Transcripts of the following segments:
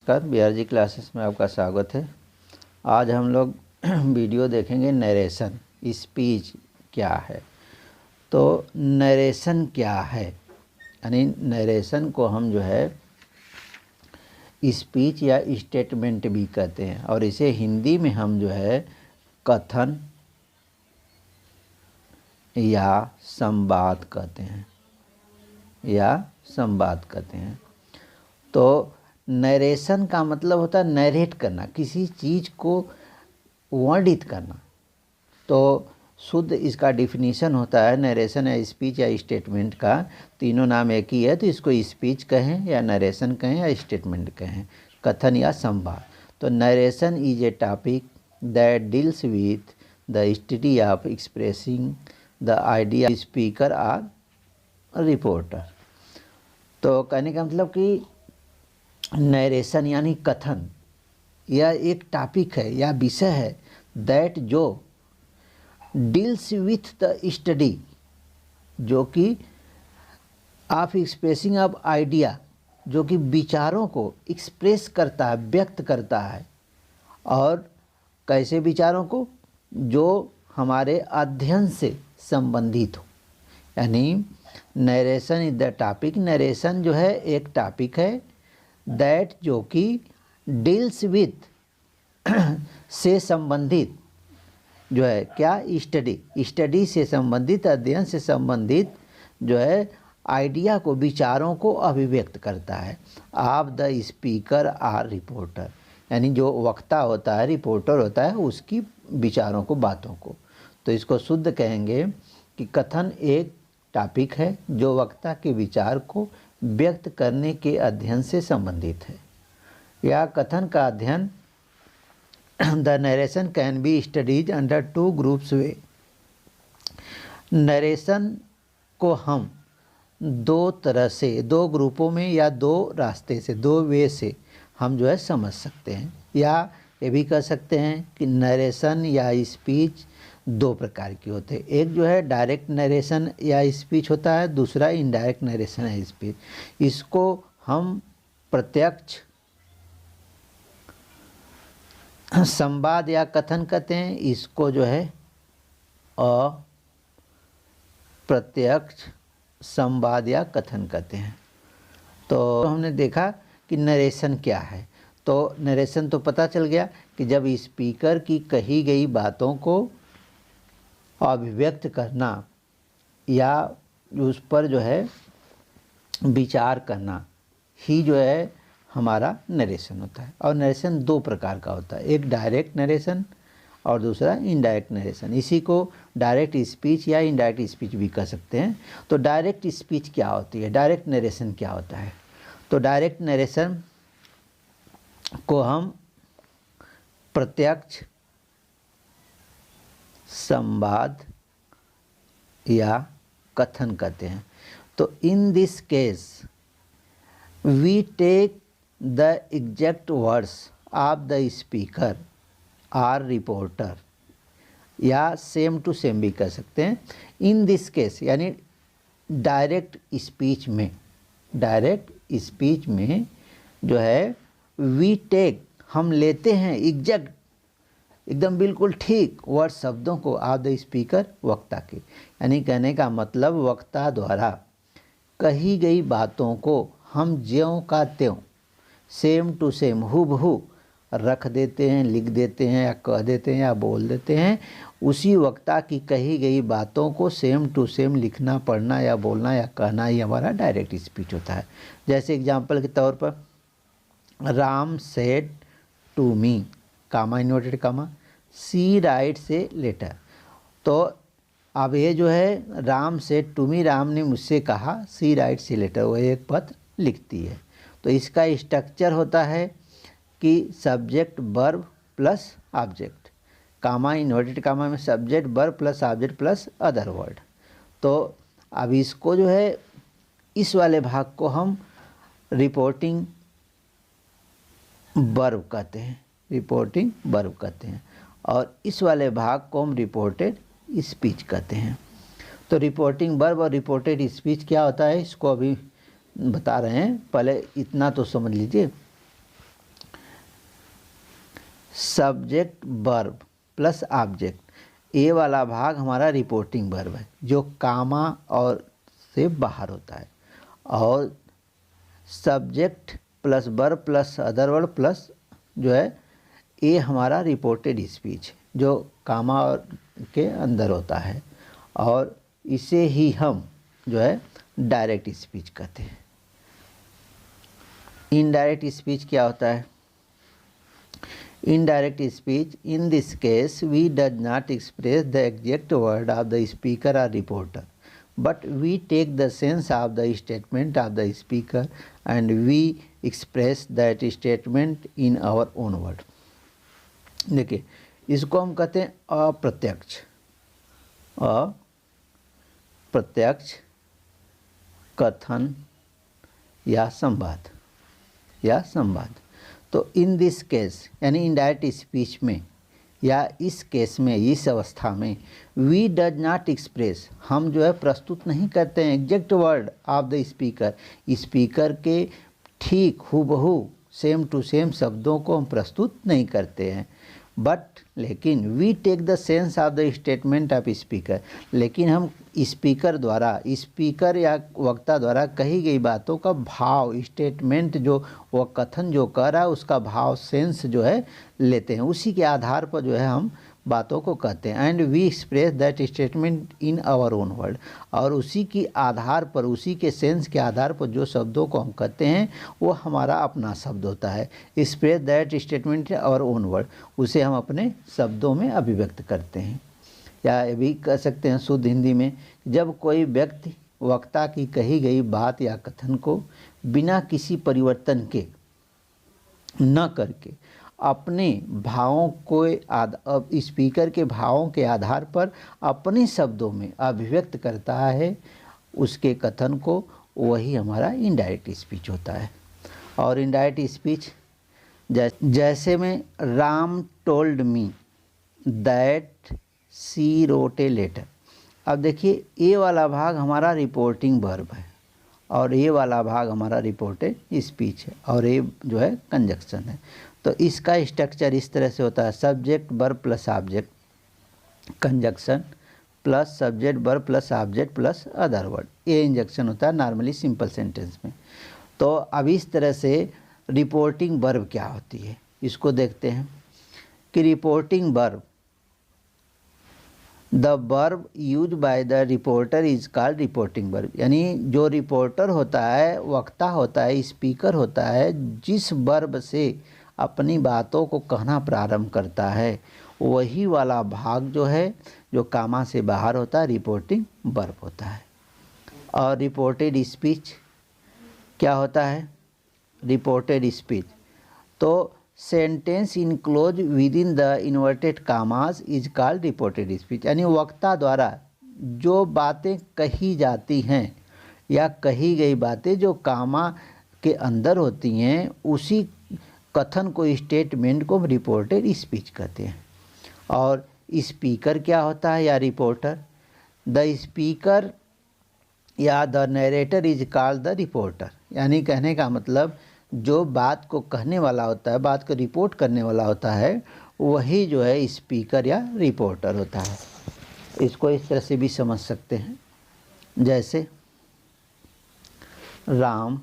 नमस्कार, BRG classes में आपका स्वागत है। आज हम लोग वीडियो देखेंगे नरेशन, स्पीच क्या है। तो नरेशन क्या है, यानी नरेशन को हम जो है स्पीच या स्टेटमेंट भी कहते हैं, और इसे हिंदी में हम जो है कथन या संवाद कहते हैं। तो नरेशन का मतलब होता है नरेट करना, किसी चीज़ को वर्णित करना। तो शुद्ध इसका डिफिनीशन होता है नरेशन या स्पीच या स्टेटमेंट का, तीनों नाम एक ही है। तो इसको स्पीच कहें या नरेशन कहें या स्टेटमेंट कहें, कथन या संवाद। तो narration is a topic that deals with the study of expressing the idea speaker or reporter. तो कहने का मतलब कि नरेशन यानी कथन यह एक टॉपिक है या विषय है दैट जो डील्स विथ द स्टडी, जो कि ऑफ एक्सप्रेसिंग ऑफ आइडिया, जो कि विचारों को एक्सप्रेस करता है, व्यक्त करता है। और कैसे विचारों को? जो हमारे अध्ययन से संबंधित हो। यानी narration is the topic, narration जो है एक टॉपिक है दैट जो कि डील्स विथ से संबंधित जो है क्या, स्टडी से संबंधित, अध्ययन से संबंधित जो है आइडिया को, विचारों को अभिव्यक्त करता है। आप द स्पीकर आर रिपोर्टर, यानी जो वक्ता होता है, रिपोर्टर होता है उसकी विचारों को, बातों को। तो इसको शुद्ध कहेंगे कि कथन एक टॉपिक है जो वक्ता के विचार को व्यक्त करने के अध्ययन से संबंधित है। या कथन का अध्ययन the narration can be studies under two groups way. Narration को हम दो तरह से, दो ग्रुपों में या दो रास्ते से, दो वे से हम जो है समझ सकते हैं। या ये भी कह सकते हैं कि नरेशन या स्पीच दो प्रकार की होते हैं। एक जो है डायरेक्ट नरेशन या स्पीच होता है, दूसरा इनडायरेक्ट नरेशन या स्पीच। इसको हम प्रत्यक्ष संवाद या कथन कहते हैं, इसको जो है अप्रत्यक्ष संवाद या कथन कहते हैं। तो हमने देखा कि नरेशन क्या है। तो नरेशन तो पता चल गया कि जब स्पीकर की कही गई बातों को अभिव्यक्त करना या उस पर जो है विचार करना ही जो है हमारा नरेशन होता है। और नरेशन दो प्रकार का होता है, एक डायरेक्ट नरेशन और दूसरा इनडायरेक्ट नरेशन। इसी को डायरेक्ट स्पीच या इनडायरेक्ट स्पीच भी कह सकते हैं। तो डायरेक्ट स्पीच क्या होती है, डायरेक्ट नरेशन क्या होता है? तो डायरेक्ट नरेशन को हम प्रत्यक्ष संवाद या कथन कहते हैं। तो in this case we take the exact words of the speaker or reporter, या सेम टू सेम भी कह सकते हैं। इन दिस केस यानी डायरेक्ट स्पीच में जो है वी टेक, हम लेते हैं एग्जैक्ट, एकदम बिल्कुल ठीक वर्ड, शब्दों को ऑफ द स्पीकर, वक्ता के। यानी कहने का मतलब वक्ता द्वारा कही गई बातों को हम ज्यों का त्यों, सेम टू सेम, हूबहू रख देते हैं, लिख देते हैं, या कह देते हैं, या बोल देते हैं। उसी वक्ता की कही गई बातों को सेम टू सेम लिखना, पढ़ना या बोलना या कहना ही हमारा डायरेक्ट स्पीच होता है। जैसे एग्जाम्पल के तौर पर Ram said to me, comma inverted comma, she writes a letter. तो अब ये जो है Ram said to me, Ram ने मुझसे कहा, सी राइट्स ए लेटर, वो एक पत्र लिखती है। तो इसका स्ट्रक्चर होता है कि सब्जेक्ट वर्ब प्लस ऑब्जेक्ट, कामा इन्वर्टेड कामा में subject verb plus object plus other word. तो अब इसको जो है, इस वाले भाग को हम रिपोर्टिंग वर्ब कहते हैं, और इस वाले भाग को हम रिपोर्टेड स्पीच कहते हैं। तो रिपोर्टिंग वर्ब और रिपोर्टेड स्पीच क्या होता है, इसको अभी बता रहे हैं। पहले इतना तो समझ लीजिए सब्जेक्ट वर्ब प्लस ऑब्जेक्ट, ए वाला भाग हमारा रिपोर्टिंग वर्ब है जो कामा और से बाहर होता है, और subject plus verb plus other word plus जो है ए हमारा रिपोर्टेड स्पीच जो कामा और के अंदर होता है, और इसे ही हम जो है डायरेक्ट स्पीच कहते हैं। इनडायरेक्ट स्पीच क्या होता है? Indirect speech, in this case, we does not express the exact word of the speaker or reporter, but we take the sense of the statement of the speaker and we express that statement in our own word. देखिए, इसको हम कहते हैं अप्रत्यक्ष, अप्रत्यक्ष कथन या संवाद। तो इन दिस केस यानी इनडायरेक्ट स्पीच में या इस केस में, इस अवस्था में, वी डज नॉट एक्सप्रेस, हम जो है प्रस्तुत नहीं करते हैं exact word of the speaker, speaker के ठीक हूबहू सेम टू सेम शब्दों को हम प्रस्तुत नहीं करते हैं, बट लेकिन we take the sense of the statement of speaker, लेकिन हम स्पीकर द्वारा, स्पीकर या वक्ता द्वारा कही गई बातों का भाव, स्टेटमेंट जो वह कथन जो कह रहा है उसका भाव, सेंस जो है लेते हैं, उसी के आधार पर जो है हम बातों को कहते हैं। And we express that statement in our own word, और उसी के आधार पर, उसी के सेंस के आधार पर जो शब्दों को हम कहते हैं वो हमारा अपना शब्द होता है। Express that statement in our own word, उसे हम अपने शब्दों में अभिव्यक्त करते हैं। या ये भी कह सकते हैं शुद्ध हिंदी में, जब कोई व्यक्ति वक्ता की कही गई बात या कथन को बिना किसी परिवर्तन के न करके अपने भावों को स्पीकर के भावों के आधार पर अपने शब्दों में अभिव्यक्त करता है उसके कथन को, वही हमारा इनडायरेक्ट स्पीच होता है। और इनडायरेक्ट स्पीच जैसे में Ram told me that she wrote a letter. अब देखिए, ए वाला भाग हमारा रिपोर्टिंग वर्ब है और ए वाला भाग हमारा रिपोर्टेड स्पीच है, और ए जो है कंजक्शन है। तो इसका स्ट्रक्चर इस तरह से होता है, subject verb plus object, conjunction plus subject verb plus object plus other word, ये इंजक्शन होता है नॉर्मली सिंपल सेंटेंस में। तो अब इस तरह से रिपोर्टिंग वर्ब क्या होती है इसको देखते हैं कि reporting verb, the verb use by the reporter is called reporting verb, यानी जो रिपोर्टर होता है, वक्ता होता है, स्पीकर होता है, जिस वर्ब से अपनी बातों को कहना प्रारंभ करता है वही वाला भाग जो है, जो कामा से बाहर होता है, रिपोर्टिंग वर्ब होता है। और रिपोर्टेड स्पीच क्या होता है? रिपोर्टेड स्पीच, तो sentence enclose with in the inverted कामास इज कॉल्ड रिपोर्टेड स्पीच, यानी वक्ता द्वारा जो बातें कही जाती हैं या कही गई बातें जो कामा के अंदर होती हैं, उसी कथन को, स्टेटमेंट को रिपोर्टेड स्पीच कहते हैं। और स्पीकर क्या होता है या रिपोर्टर? द स्पीकर या the narrator is called the reporter, यानी कहने का मतलब जो बात को कहने वाला होता है, बात को रिपोर्ट करने वाला होता है, वही जो है स्पीकर या रिपोर्टर होता है। इसको इस तरह से भी समझ सकते हैं, जैसे Ram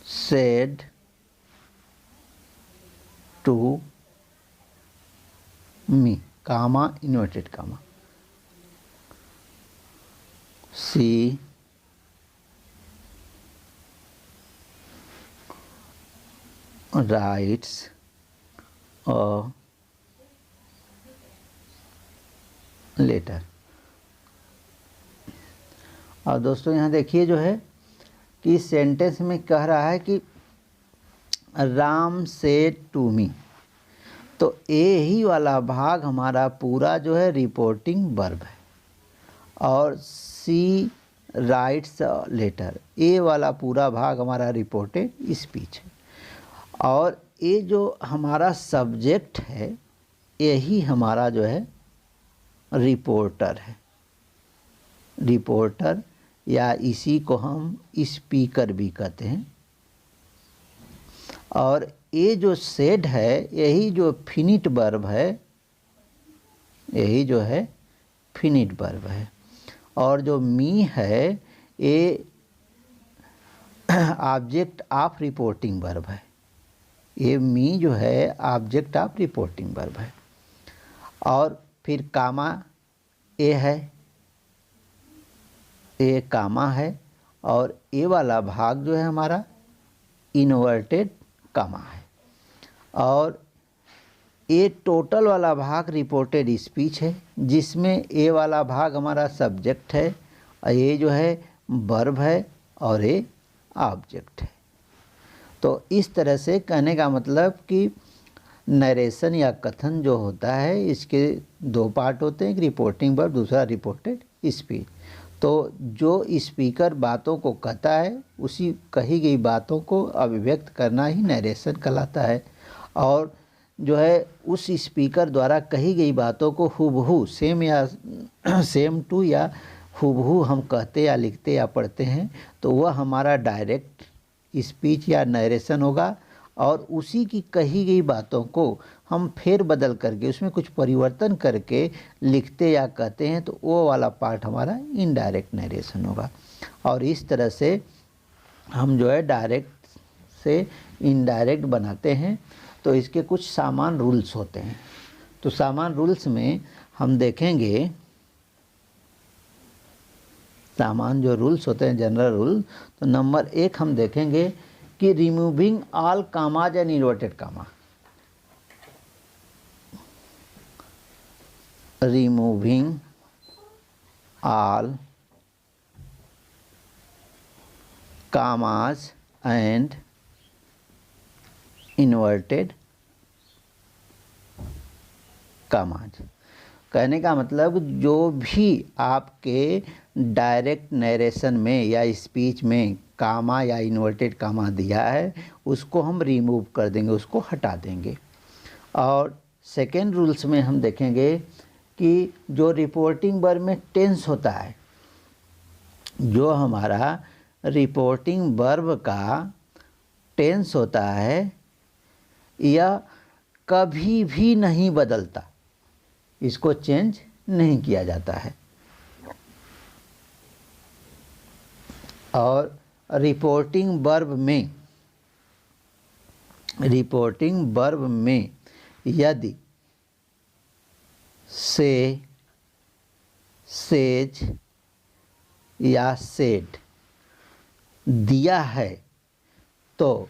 said to me, comma, inverted comma, she writes a letter। और दोस्तों यहाँ देखिए जो है कि इस सेंटेंस में कह रहा है कि राम सेड टू मी, तो ए ही वाला भाग हमारा पूरा जो है रिपोर्टिंग वर्ब है, और सी राइट्स लेटर, ए वाला पूरा भाग हमारा रिपोर्टेड स्पीच है, और ये जो हमारा सब्जेक्ट है यही हमारा जो है रिपोर्टर है। रिपोर्टर या इसी को हम स्पीकर भी कहते हैं, और ये जो सेड है यही जो फिनिट वर्ब है, यही जो है फिनिट वर्ब है। और जो मी है ये ऑब्जेक्ट ऑफ रिपोर्टिंग वर्ब है। ये मी जो है ऑब्जेक्ट ऑफ रिपोर्टिंग वर्ब है। और फिर कामा ए है, ये कामा है। और ये वाला भाग जो है हमारा इन्वर्टेड कामा है। और ये टोटल वाला भाग रिपोर्टेड स्पीच है, जिसमें ये वाला भाग हमारा सब्जेक्ट है और ये जो है वर्ब है और ये ऑब्जेक्ट है। तो इस तरह से कहने का मतलब कि नरेशन या कथन जो होता है इसके दो पार्ट होते हैं, एक रिपोर्टिंग वर्ब, दूसरा रिपोर्टेड स्पीच। तो जो स्पीकर बातों को कहता है उसी कही गई बातों को अभिव्यक्त करना ही नरेशन कहलाता है। और जो है उस स्पीकर द्वारा कही गई बातों को हूबहू सेम या सेम टू या हूबहू हम कहते या लिखते या पढ़ते हैं तो वह हमारा डायरेक्ट स्पीच या नरेशन होगा। और उसी की कही गई बातों को हम फेर बदल करके उसमें कुछ परिवर्तन करके लिखते या कहते हैं तो वो वाला पार्ट हमारा इनडायरेक्ट नरेशन होगा। और इस तरह से हम जो है डायरेक्ट से इनडायरेक्ट बनाते हैं। तो इसके कुछ सामान्य रूल्स होते हैं। तो सामान्य रूल्स में हम देखेंगे, सामान्य जो रूल्स होते हैं जनरल रूल, तो नंबर 1 हम देखेंगे कि removing all commas and inverted comma. Removing all commas and inverted commas. कहने का मतलब जो भी आपके डायरेक्ट नरेशन में या स्पीच में कामा या इन्वर्टेड कामा दिया है उसको हम रिमूव कर देंगे, उसको हटा देंगे। और सेकेंड रूल्स में हम देखेंगे कि जो रिपोर्टिंग वर्ब में टेंस होता है, जो हमारा रिपोर्टिंग वर्ब का टेंस होता है यह कभी भी नहीं बदलता, इसको चेंज नहीं किया जाता है। और रिपोर्टिंग वर्ब में यदि से, सेज या सेड दिया है तो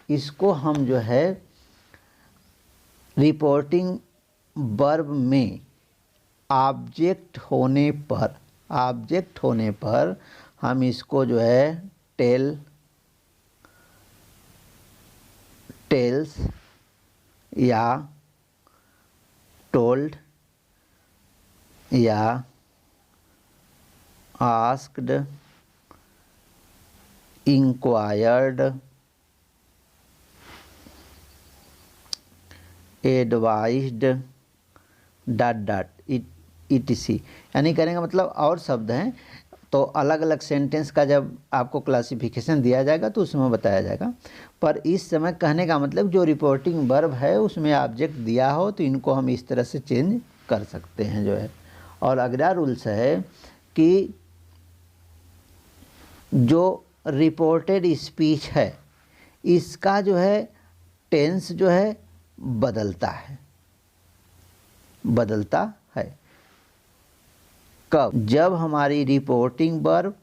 इसको हम जो है रिपोर्टिंग वर्ब में ऑब्जेक्ट होने पर हम इसको जो है टेल्स या टोल्ड या आस्क्ड, इंक्वायर्ड, एडवाइज्ड etc। यानी कहने का मतलब और शब्द हैं तो अलग अलग सेंटेंस का जब आपको क्लासिफिकेशन दिया जाएगा तो उसमें बताया जाएगा। पर इस समय कहने का मतलब जो रिपोर्टिंग वर्ब है उसमें ऑब्जेक्ट दिया हो तो इनको हम इस तरह से चेंज कर सकते हैं जो है। और अगला रूल्स है कि जो रिपोर्टेड स्पीच है इसका जो है टेंस जो है बदलता है। कब? जब हमारी रिपोर्टिंग वर्ब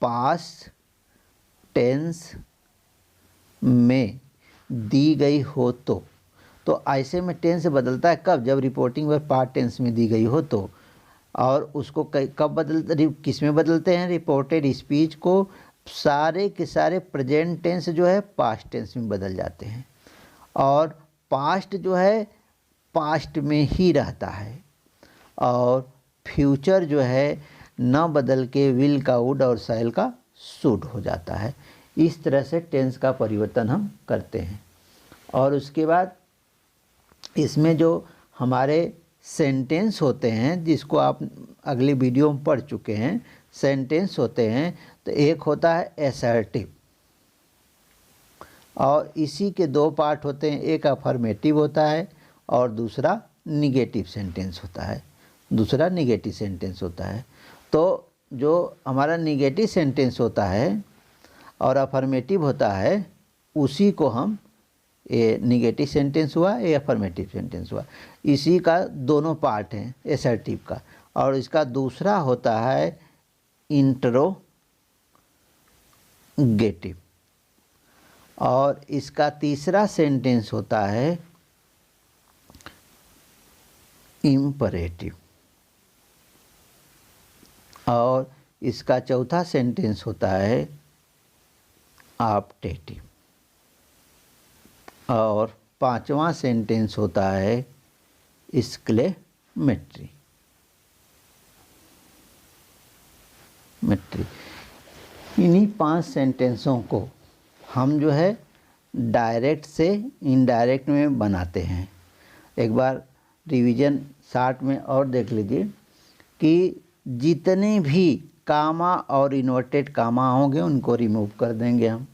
पास्ट टेंस में दी गई हो तो ऐसे में टेंस बदलता है। कब? जब रिपोर्टिंग वर्ब पास्ट टेंस में दी गई हो तो। और उसको कब बदलते, किस में बदलते हैं? रिपोर्टेड स्पीच को सारे के सारे प्रेजेंट टेंस जो है पास्ट टेंस में बदल जाते हैं। और पास्ट जो है पास्ट में ही रहता है और फ्यूचर जो है न बदल के विल का वुड और शैल का शुड हो जाता है। इस तरह से टेंस का परिवर्तन हम करते हैं। और उसके बाद इसमें जो हमारे सेंटेंस होते हैं जिसको आप अगली वीडियो में पढ़ चुके हैं, सेंटेंस होते हैं तो एक होता है एसर्टिव, और इसी के दो पार्ट होते हैं, एक अफर्मेटिव होता है और दूसरा निगेटिव सेंटेंस होता है, दूसरा निगेटिव सेंटेंस होता है। तो जो हमारा निगेटिव सेंटेंस होता है और अफर्मेटिव होता है, उसी को हम, ये निगेटिव सेंटेंस हुआ, ये अफर्मेटिव सेंटेंस हुआ, इसी का दोनों पार्ट हैं एसर्टिव का। और इसका दूसरा होता है इंट्रोगेटिव, और इसका तीसरा सेंटेंस होता है इम्परेटिव, और इसका चौथा सेंटेंस होता है ऑप्टेटिव, और पांचवा सेंटेंस होता है एक्सक्लेमेटरी। इन्हीं 5 सेंटेंसों को हम जो है डायरेक्ट से इनडायरेक्ट में बनाते हैं। एक बार रिवीजन शार्ट में और देख लीजिए कि जितने भी कामा और इन्वर्टेड कामा होंगे उनको रिमूव कर देंगे हम।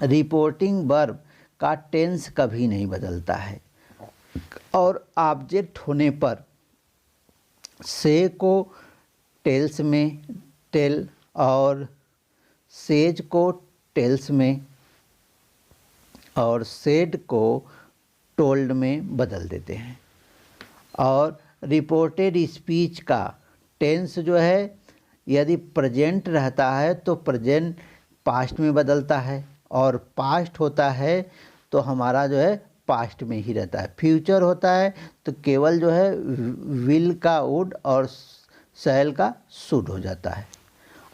रिपोर्टिंग वर्ब का टेंस कभी नहीं बदलता है, और ऑब्जेक्ट होने पर से को टेल्स में टेल और सेज को टेल्स में और सेड को टोल्ड में बदल देते हैं। और रिपोर्टेड स्पीच का टेंस जो है, यदि प्रेजेंट रहता है तो प्रेजेंट पास्ट में बदलता है, और पास्ट होता है तो हमारा जो है पास्ट में ही रहता है। फ्यूचर होता है तो केवल जो है विल का वुड और शैल का शुड हो जाता है,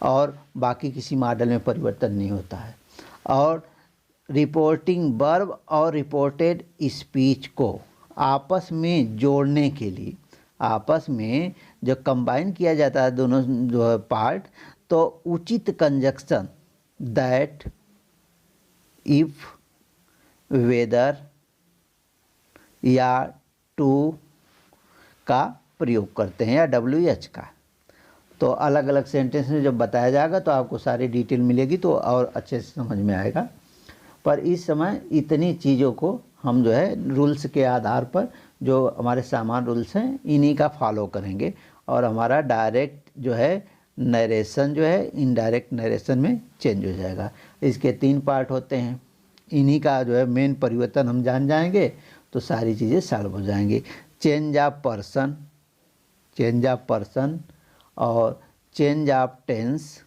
और बाकी किसी मॉडल में परिवर्तन नहीं होता है। और रिपोर्टिंग वर्ब और रिपोर्टेड स्पीच को आपस में जोड़ने के लिए, आपस में जो कंबाइन किया जाता है दोनों जो है पार्ट, तो उचित कंजक्शन दैट, इफ, वेदर या टू का प्रयोग करते हैं, या WH का। तो अलग अलग सेंटेंस में जब बताया जाएगा तो आपको सारी डिटेल मिलेगी, तो और अच्छे से समझ में आएगा। पर इस समय इतनी चीज़ों को हम जो है रूल्स के आधार पर, जो हमारे सामान्य रूल्स हैं, इन्हीं का फॉलो करेंगे, और हमारा डायरेक्ट जो है नरेशन जो है इनडायरेक्ट नरेशन में चेंज हो जाएगा। इसके 3 पार्ट होते हैं, इन्हीं का जो है मेन परिवर्तन हम जान जाएंगे तो सारी चीज़ें सॉल्व हो जाएंगी। Change of person, change of person, और चेंज ऑफ टेंस,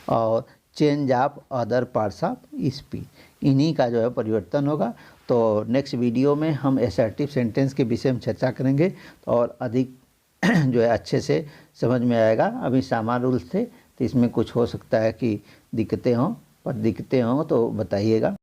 और change of other parts of speech, इन्हीं का जो है परिवर्तन होगा। तो नेक्स्ट वीडियो में हम असर्टिव सेंटेंस के विषय में चर्चा करेंगे, और अधिक जो है अच्छे से समझ में आएगा। अभी सामान्य रूल्स थे, तो इसमें कुछ हो सकता है कि दिक्कतें हों, पर दिक्कतें हों तो बताइएगा।